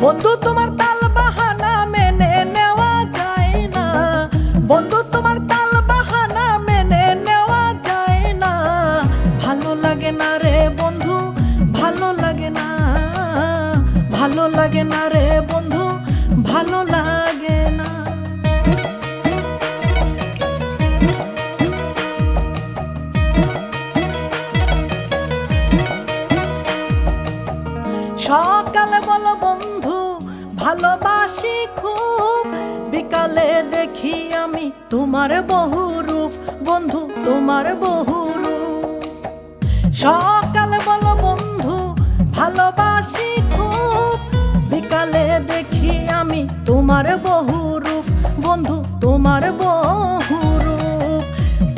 বন্ধু তোমার তাল বাহানা মেনে নেওয়া যায় না, বন্ধু তোমার তাল বাহানা মেনে নেওয়া যায় না। ভালো লাগে না রে বন্ধু, ভালো লাগে না, ভালো লাগে না রে বন্ধু, ভালো লাগে না। সকালে বলো বন্ধু ভালোবাসি খুব, বিকালে দেখি আমি তোমার বহুরূপ, বন্ধু তোমার বহুরূপ। সকালে বলো বন্ধু ভালোবাসি খুব, বিকালে দেখি আমি তোমার বহুরূপ, বন্ধু তোমার বহুরূপ।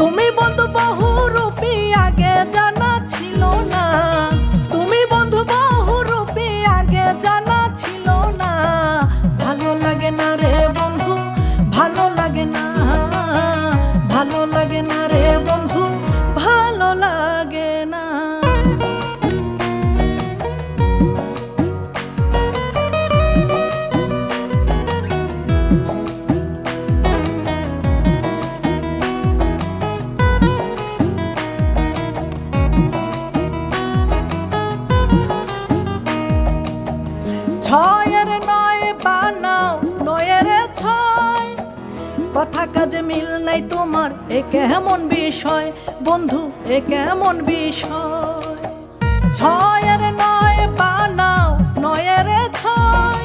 তুমি বন্ধু বহুরূপী আগে জানা ছিল না, তুমি বন্ধু বহুরূপী আগে জানা ছিল না। ভালো লাগে না রে বন্ধু, ভালো লাগে না, ভালো লাগে না রে বন্ধু, ভালো লাগে না। ছয়ের নয় বানাও নয়ের ছয়, কথা কাজে মিল নাই তোমার এ কেমন বিষয়, বন্ধু এ কেমন বিষয়। ছয়ের নয় বানাও নয়ের ছয়,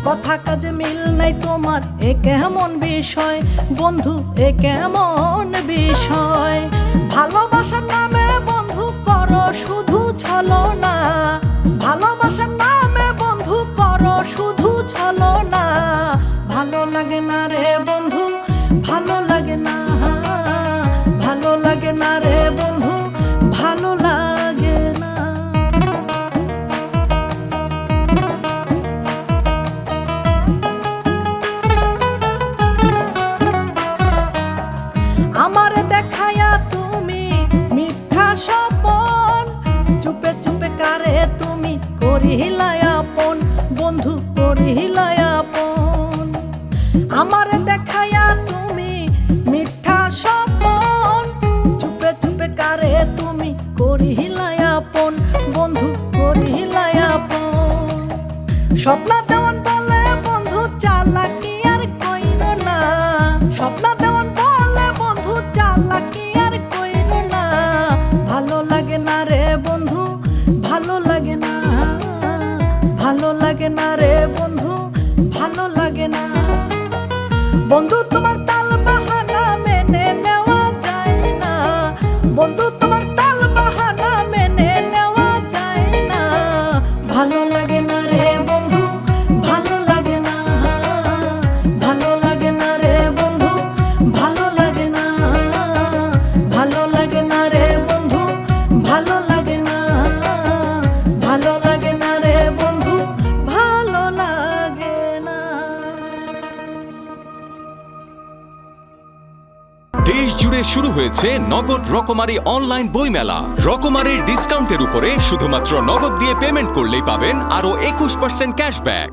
কথা কাজে মিল নাই তোমার এ কেমন বিষয়, বন্ধু এ কেমন বিষয়। ভালোবাসার নামে বন্ধু করো শুধু ছলনা, ভালোবাসার নামে বন্ধু করো শুধু ছলনা। ভালো লাগে না রে বন্ধু, ভালো লাগে না, ভালো লাগে না রে বন্ধু, ভালো লাগে না। আমার দেখায়া তুমি মিথ্যা স্বপন, চুপে চুপে কারে তুমি করিলাই আপন, বন্ধু করিলাই আপন। আমার দেখায়া তুমি মিথ্যা স্বপন, চুপে চুপে কারে তুমি করিলাই আপন, বন্ধু করিলাই আপন। স্বপ্ন দেওয়ান বলে বন্ধু চালাকি আর কইল না, স্বপ্ন দেওয়ান বলে বন্ধু চালাকি আর কইল না। ভালো লাগে না রে বন্ধু, ভালো লাগে না, ভালো লাগে না রে বন্ধু, ভালো লাগে না। বন্ধু তোমার তাল বাহানা মেনে নেওয়া যায় না, বন্ধু তোমার তাল বাহানা মেনে নেওয়া যায় না। ভালো লাগে না রে বন্ধু, ভালো লাগে না, ভালো লাগে না রে বন্ধু, ভালো লাগে না, ভালো লাগে না রে বন্ধু, ভালো লাগে না, ভালো লাগে না রে বন্ধু, ভালো লাগে না। দেশ জুড়ে শুরু হয়েছে নগদ রকমারি অনলাইন বইমেলা। রকমারির ডিসকাউন্টের উপরে শুধুমাত্র নগদ দিয়ে পেমেন্ট করলেই পাবেন আরো 21% ক্যাশব্যাক।